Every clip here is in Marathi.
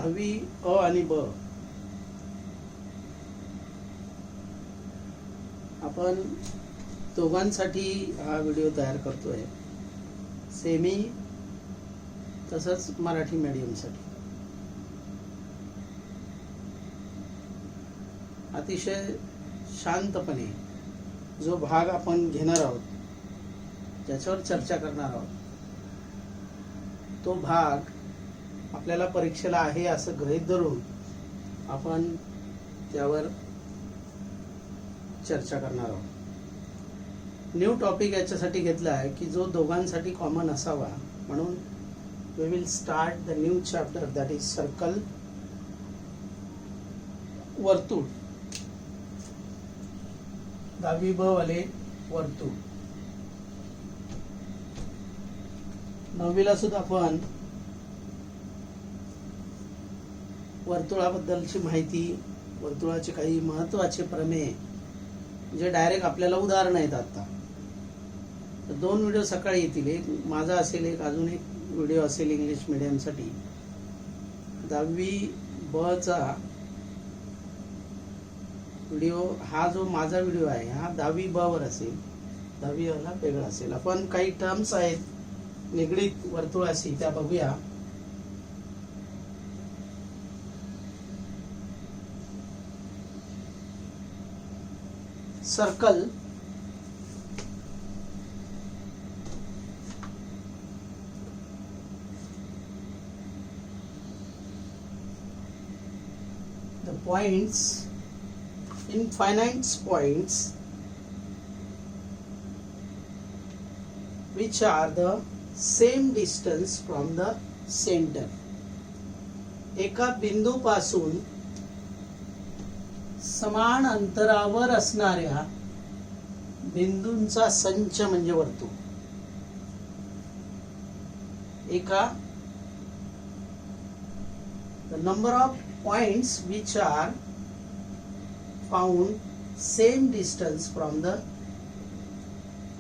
10वी अ आणि ब आपण दोघांसाठी हा व्हिडिओ तयार करतोय, सेमी तसंच मराठी मीडियमसाठी. अतिशय शांतपणे जो भाग आपण घेणार आहोत, ज्याच्यावर चर्चा करणार आहोत, तो भाग आपल्याला परीक्षेला आहे असं गृहीत धरून आपण त्यावर चर्चा करणार आहोत. न्यू टॉपिक याच्यासाठी घेतला आहे की जो दोघांसाठी कॉमन असावा, म्हणून we will start the new chapter, that is circle, वर्तुळ. 10वी ब वाले वर्तुळ. 9वीला सुद्धा आपण वर्तुळाबद्दलची माहिती, वर्तुळाचे काही महत्वाचे प्रमेय जे डायरेक्ट आपल्याला उदाहरण आहेत. आता तर 2 व्हिडिओ सकाळी येतील, एक माझा असेल, एक अजून एक व्हिडिओ असेल इंग्लिश मीडियमसाठी. 10वी ब चा व्हिडिओ, हा जो माझा व्हिडिओ आहे हा 10वी ब वर असेल, 10वी अ ला वेगळा असेल. आपण काही टर्म्स आहेत निगडीत वर्तुळाशी, त्या बघूया. Circle the points, infinite points which are the same distance from the center. एका बिंदूपासून समान अंतरावर असणाऱ्या बिंदूंचा संच म्हणजे वर्तुळ. the number of points which are found same distance from the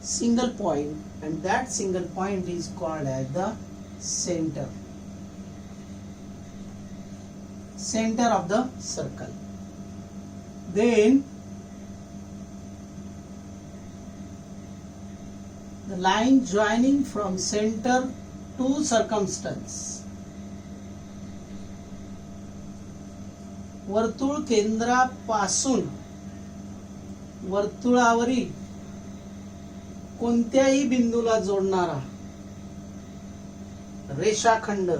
single point, and that single point is called as the center of the circle. Then the line joining from center to circumference. वर्तुळ केंद्रापासून वर्तुळावरील कोणत्याही बिंदूला जोडणारा रेषाखंड,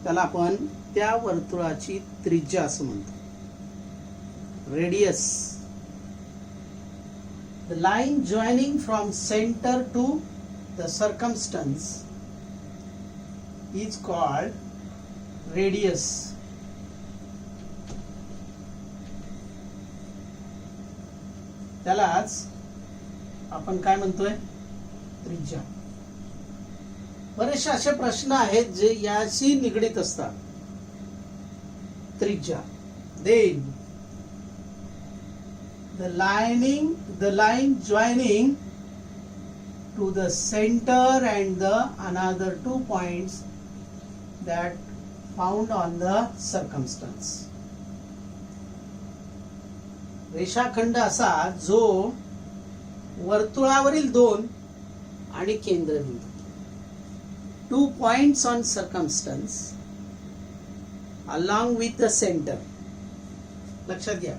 त्याला आपण त्या वर्तुळाची त्रिज्या असं म्हणतो, radius. The line joining from center to the circumference is called radius. त्यालाच आपण काय म्हणतोय, त्रिज्या. बरेचसे असे प्रश्न आहेत जे याशी निगडीत असतात. त्रिज्या. Then the line joining to the center and the another 2 points that found on the circumference. रेषाखंड असा जो वर्तुळावरील 2 आणि केंद्रबिंदू, 2 points on circumference along with the center. लक्षात घ्या.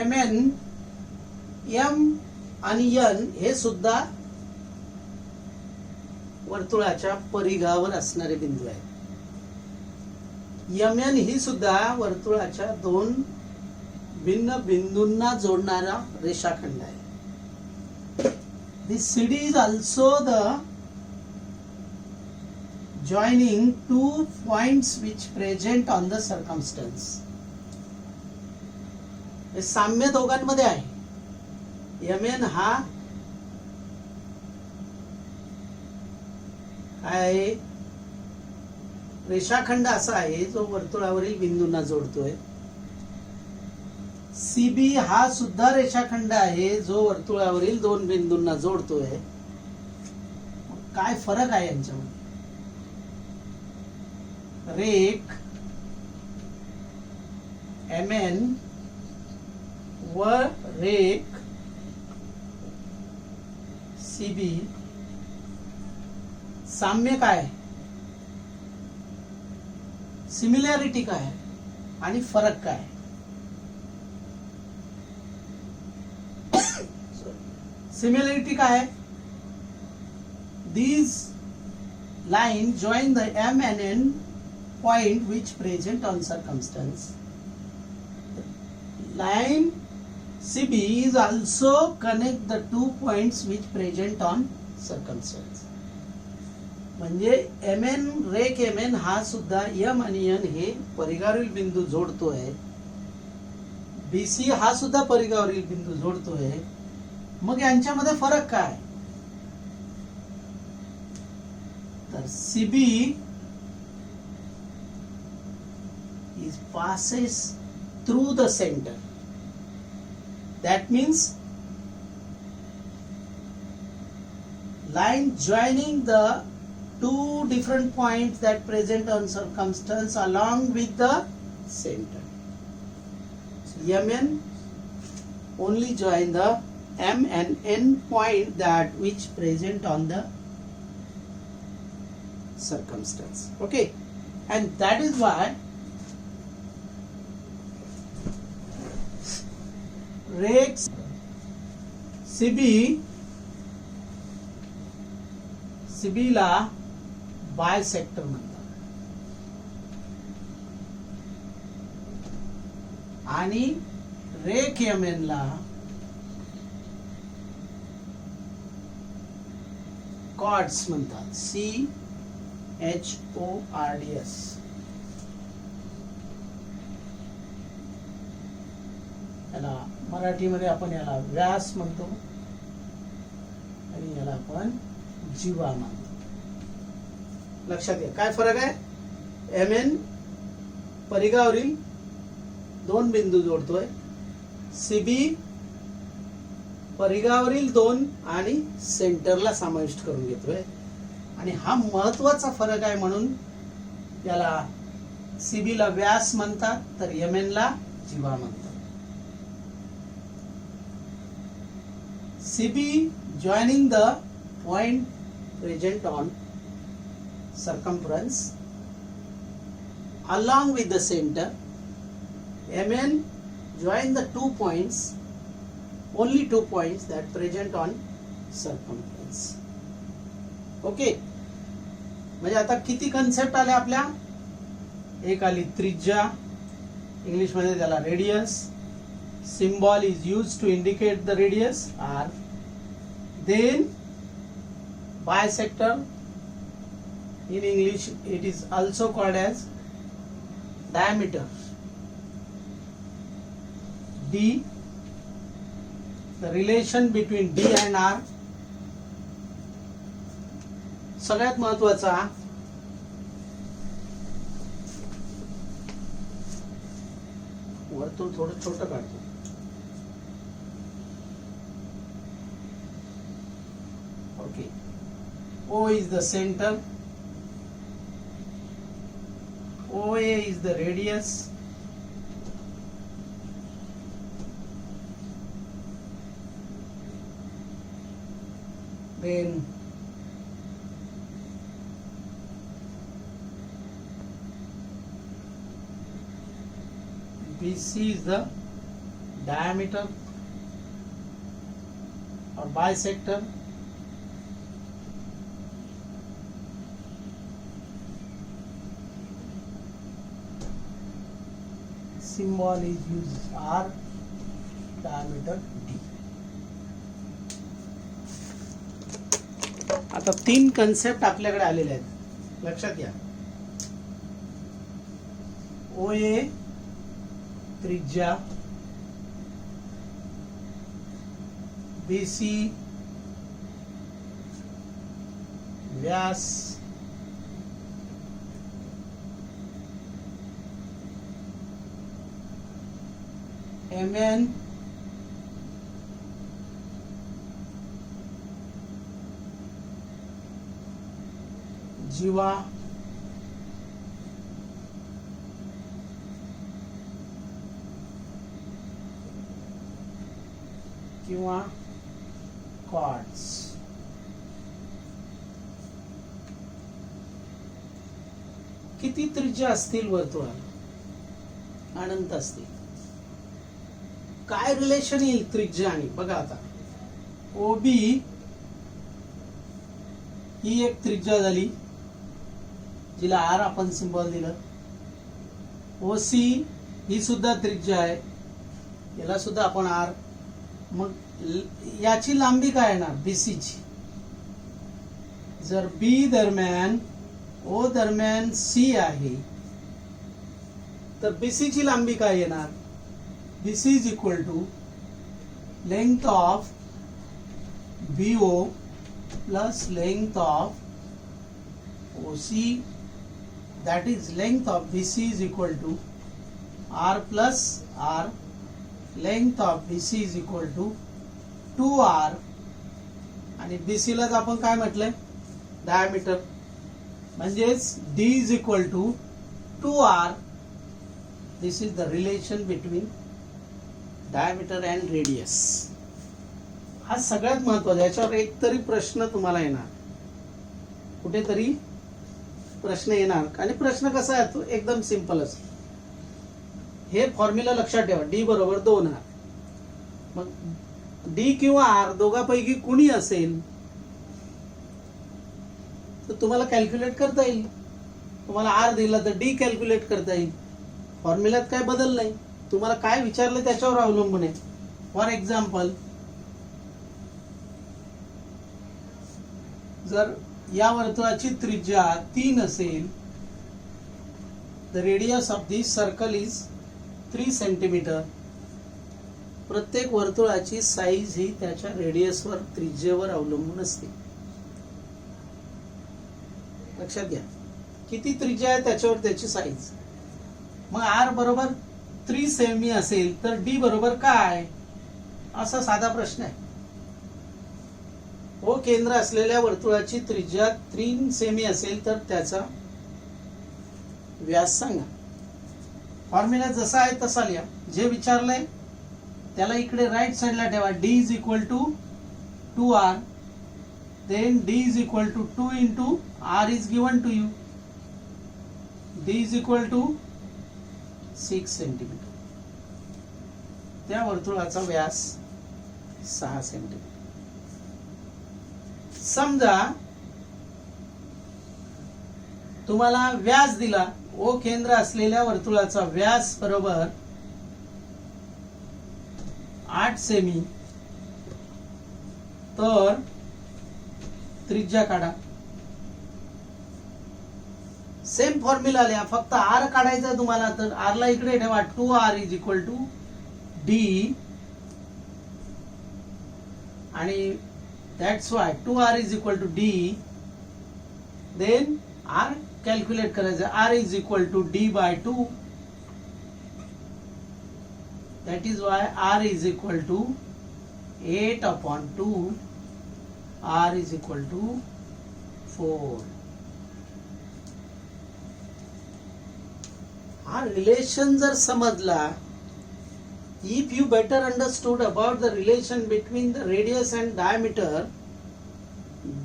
MN, M आणि N हे सुद्धा वर्तुळाच्या परिघावर असणारे बिंदू आहेत. MN ही सुद्धा वर्तुळाच्या 2 भिन्न बिंदूंना जोडणारा रेषाखंड आहे. This CD is also the joining 2 points which present on the circumference. हे साम्य दोघांमध्ये आहे. MN हा आहे रेषाखंड असा आहे जो वर्तुळावरील बिंदूंना जोडतोय. सीबी हा सुद्धा रेषाखंड आहे जो वर्तुळावरील दोन बिंदूंना जोडतोय. काय फरक आहे यांच्यामध्ये? रेख MN व रेख CB साम्य काय, सिमिलॅरिटी काय आणि फरक काय? सिमिलॅरिटी काय? These lines join the M and N point which present on circumstance. Line CB is also connect the two points which present on circumstance. म्हणजे MN रेख MN हा सुद्धा M आणि N हे परिघावरील बिंदू जोडतोय. BC हा सुद्धा परिघावरील बिंदू जोडतोय. मग यांच्यामध्ये फरक काय? तर CB is passes through the center. That means line joining the two different points that present on circumstance along with the center. So MN only join the M and N point that which present on the circumstance. Okay, and that is why रेख CB ला बायसेक्टर म्हणतात आणि रेख MN ला कॉर्ड्स म्हणतात. CHORDS. याला मराठीमध्ये आपण याला व्यास म्हणतो आणि याला आपण जीवा म्हणतो. लक्षात घ्या काय फरक आहे? MN परिघावरील दोन बिंदू जोडतोय. CB परिघावरील दोन आणि सेंटरला समाविष्ट करून घेतोय. आणि हा महत्वाचा फरक आहे म्हणून याला CB ला व्यास म्हणतात तर MN ला जीवा म्हणतात. CB joining the point present on circumference along with the center. MN join the two points, only two points that present on circumference. Okay, म्हणजे आता किती कन्सेप्ट आले आपल्या? एक आली त्रिज्या, इंग्लिश मध्ये त्याला radius. Symbol is used to indicate the radius R. Then bisector, in English it is also called as diameter. D, the relation between D and R. सगळ्यात महत्वाचा वर्तुळ थोडं छोटं काढतो. Okay, O is the center, OA is the radius, then BC is the diameter or bisector. Symbol is used R, diameter D. आता तीन कन्सेप्ट आपल्याकडे आलेले आहेत, लक्षात घ्या. OA त्रिज्या, BC व्यास, mn जीवा किंवा क्वार्ट्ज. किती त्रिज्या असतील वर्तुळाला? अनंत असतील. काय रिलेशन येईल त्रिज्या आणि? बघा आता OB ही एक त्रिज्या झाली, जिला R आपण सिंबल दिलं. OC ही सुद्धा त्रिज्या आहे, याला सुद्धा आपण R. मग याची लांबी काय येणार? BC ची. जर B दरम्यान O दरम्यान C आहे तर BC ची लांबी काय येणार? BC is equal to length of BO plus length of OC, that is length of BC is equal to R plus R. Length of BC is equal to 2R. आणि BC लाच आपण काय म्हटलंय? डायमीटर. म्हणजेच D is equal to 2R. This is the relation between diameter and radius. हा सगळ्यात महत्वाचा. याच्यावर एक तरी प्रश्न तुम्हाला येणार, कुठेतरी प्रश्न येणार. आणि प्रश्न कसा आहे? तो एकदम सिंपल असतो. हे फॉर्म्युला लक्षात ठेवा. D बरोबर 2R. मग D किंवा R दोघांपैकी कुणी असेल तर तुम्हाला कॅल्क्युलेट करता येईल. तुम्हाला R दिला तर D कॅल्क्युलेट करता येईल. फॉर्म्युल्यात काय बदल नाही. तुम्हाला काय विचारलं त्याच्यावर अवलंबून आहे. फॉर एक्झाम्पल, जर या वर्तुळाची त्रिज्या 3 असेल, the radius of this circle is 3 centimetre. प्रत्येक वर्तुळाची साईज ही त्याच्या रेडियसवर, त्रिज्येवर अवलंबून असते. लक्षात घ्या. किती त्रिज्या आहे त्याच्यावर त्याची साईज. मग R बरोबर 3 सेमी असेल तर D बरोबर काय? असा साधा प्रश्न आहे. O केंद्र असलेल्या वर्तुळाची त्रिज्या 3 सेमी असेल तर त्याचा व्यास सांगा. फॉर्म्युला जसा आहे तसा लिहा. जे विचारलंय त्याला इकडे राईट साइडला ठेवा. D is equal to 2R. Then D is equal to 2 into R is given to you. D is equal to 6 centimetre. त्या वर्तुळाचा व्यास 6 सेंटीमीटर. समजा तुम्हाला व्यास दिला. O केंद्र असलेल्या वर्तुळाचा व्यास बरोबर 8 सेमी, तर त्रिज्या काढा. सेम फॉर्म्युला लिहा, फक्त R काढायचा तुम्हाला. तर R ला इकडे ठेवा. 2R is equal to D. आणि that's why 2R is equal to D. Then R calculate करायचं. R is equal to D by 2. That is why R is equal to 8 upon 2. R is equal to 4. हा रिलेशन जर समजला, if you better understood about the relation between the radius and diameter,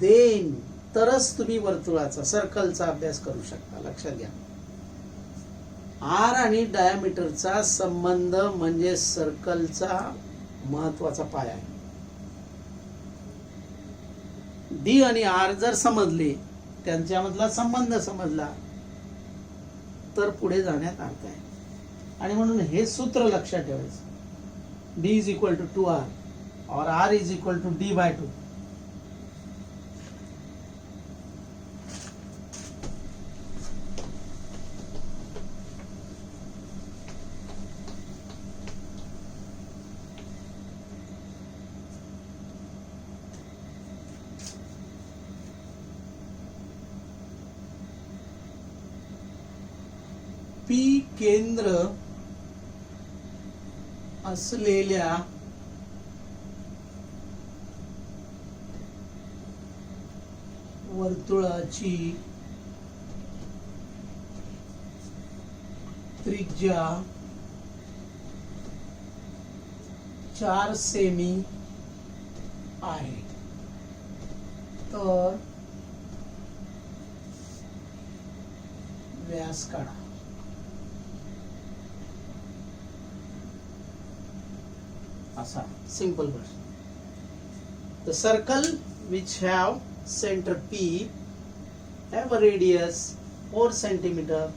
then तरच तुम्ही वर्तुळाचा, सर्कलचा अभ्यास करू शकता. लक्षात घ्या. R आणि डायमीटरचा संबंध म्हणजे सर्कलचा महत्वाचा पाया आहे. D आणि R जर समजले, त्यांच्यामधला संबंध समजला, तर पुढे जाण्यात अर्थ आहे. आणि म्हणून हे सूत्र लक्षात ठेवायचं. D is equal to 2R और R is equal to D by 2. P केंद्र असलेल्या वर्तुळाची त्रिज्या 4 सेमी आहे तर व्यास काढा. असा सिंपल प्रश्न. The circle which have center P have a radius 4 centimeter.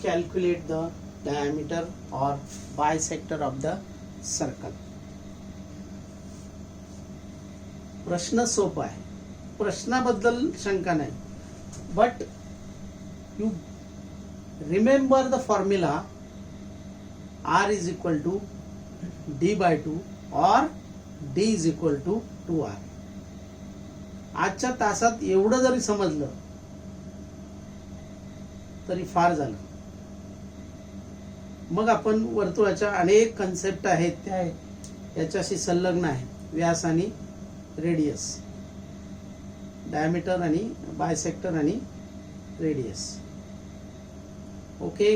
Calculate the diameter or bisector of the circle. प्रश्न सोपा आहे, प्रश्नाबद्दल शंका नाही, but you remember the formula R is equal to D by 2 or D is equal to 2R. आजच्या तासात एवढं जरी समजलं तरी फार झालं. मग आपण वर्तुळाच्या अनेक कन्सेप्ट आहेत त्या याच्याशी संलग्न आहे. व्यास आणि रेडियस, डायमीटर आणि बायसेक्टर आणि रेडियस. ओके.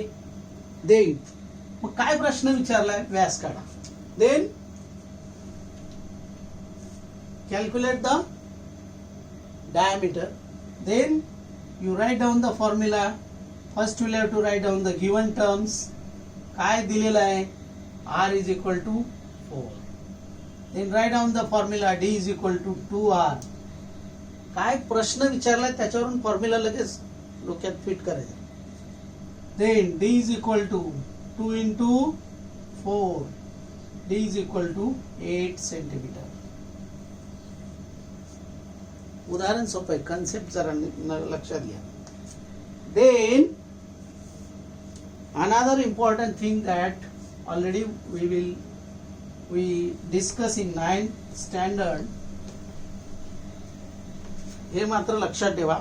देन मग काय प्रश्न विचारलाय? व्यास काढा. Then calculate the diameter. Then you write down the formula. First we'll have to write down the given terms. काय दिलेलं आहे? R is equal to 4. Then write down the formula D is equal to 2R. काय प्रश्न विचारलाय त्याच्यावरून फॉर्म्युला लगेच डोक्यात फिट करायचं. Then D is equal to 2 into 4. D is equal to 8 centimeter. उदाहरण सोपं आहे, कन्सेप्ट जरा लक्षात घ्या. Then another important thing that already we discuss in 9th standard. हे मात्र लक्षात ठेवा,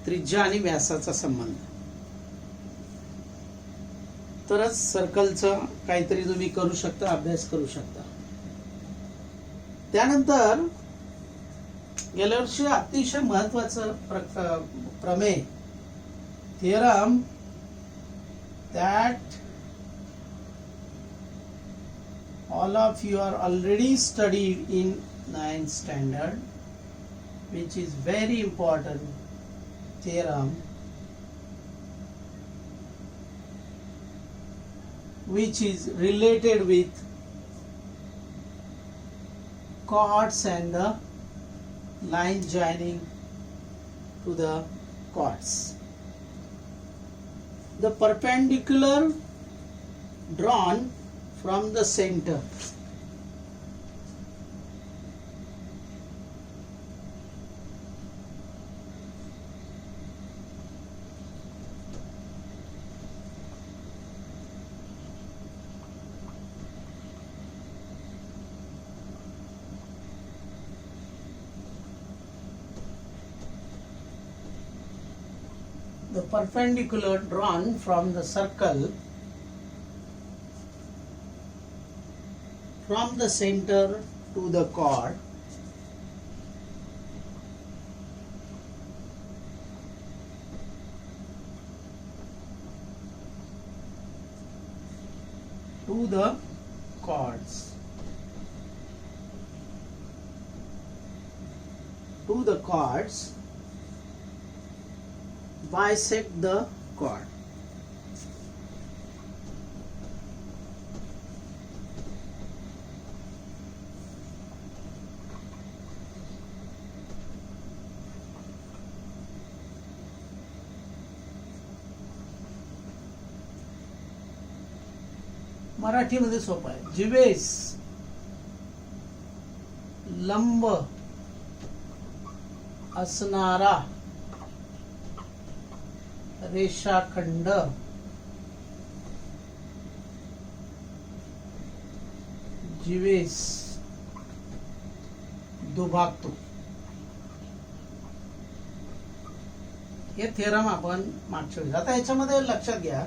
त्रिज्या आणि व्यासाचा संबंध. तरच सर्कलचं काहीतरी तुम्ही करू शकता, अभ्यास करू शकता. त्यानंतर गेल्या वर्षी अतिशय महत्वाचं प्रमेय, theorem that all of you are already studied in 9th standard, which is very important theorem, which is related with chords and the line joining to the chords. The perpendicular drawn from the center the perpendicular drawn from the circle from the center to the chord to the chords bisect the chord. मराठीमध्ये सोपं आहे. जिवेस लंब असणारा रेषाखंड जिवेस दुभागतो. हे थेरम आपण मागच्या वेळी. आता याच्यामध्ये लक्षात घ्या,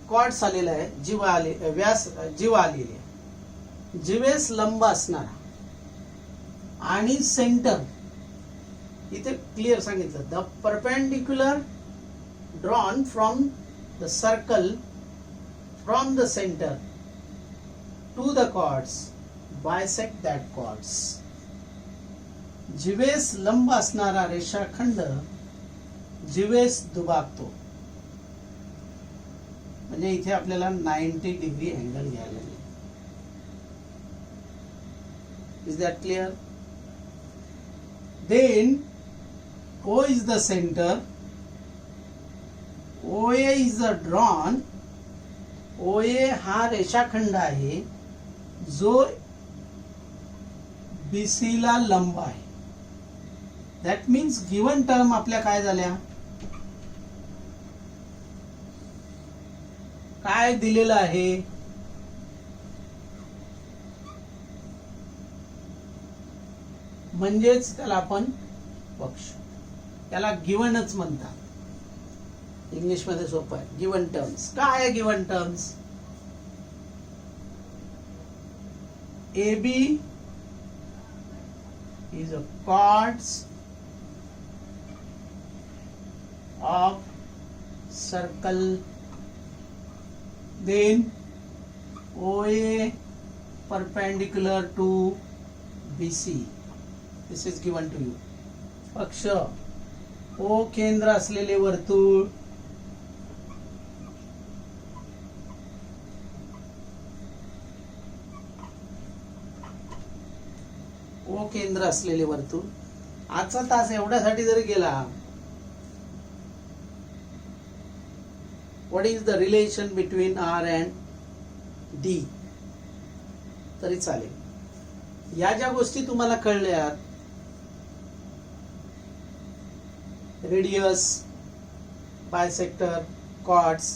कॉर्ड्स आलेला आहे, जीवा आले, व्यास जीवा आलेली आहे. जीवेस लंब असणारा आणि सेंटर इथे क्लिअर सांगितलं. The perpendicular drawn from the circle from the centre to the chords bisect that chords. जीवेस लंब असणारा रेषाखंड जीवेस दुभागतो. म्हणजे इथे आपल्याला 90 डिग्री अँगल घ्यायला लागेल. Is that clear? Then O is the center, OA is the drawn. OA हा रेषाखंड आहे जो BC ला लंब आहे. दॅट मीन्स गिवन टर्म आपल्या काय झाल्या, काय दिलेलं आहे, म्हणजेच त्याला आपण पक्ष, त्याला गिवनच म्हणतात. इंग्लिश मध्ये सोपं आहे. Given terms. काय आहे given terms? AB is a chords of circle, then OA perpendicular to BC. This is given to you. पक्ष O केंद्र असलेले वर्तुळ, O केंद्र असलेले वर्तुळ. आजचा तास एवढ्यासाठी जरी गेला, what is the relation between R and D तरी चालेल. या ज्या गोष्टी तुम्हाला कळल्या, रेडियस, बायसेक्टर, कॉर्ड्स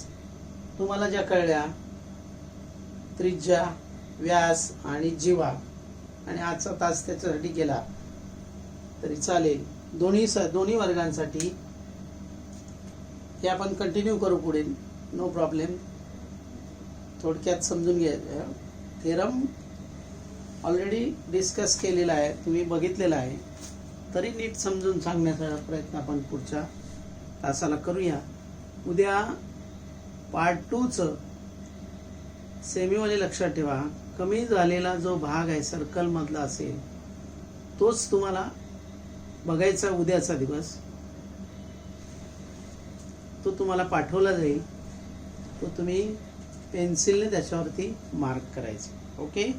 तुम्हाला ज्या कळल्या, त्रिज्या, व्यास आणि जीवा, आणि आजचा तास त्याच्यासाठी गेला तरी चालेल. दोन्ही वर्गांसाठी हे आपण कंटिन्यू करू पुढे, नो प्रॉब्लेम. थोडक्यात समजून घ्या. थेरम ऑलरेडी डिस्कस केलेला आहे, तुम्ही बघितलेला आहे, तरी नीट समजून सांगण्याचा प्रयत्न आपण पुढच्या तासाला करूया. उद्या पार्ट 2चं सेमीवाले लक्षात ठेवा. कमी झालेला जो भाग आहे सर्कल मधला असेल तोच तुम्हाला बघायचा उद्याचा दिवस. तो तुम्हाला पाठवला जाईल, तो तुम्ही पेन्सिलने त्याच्यावरती मार्क करायचा. ओके.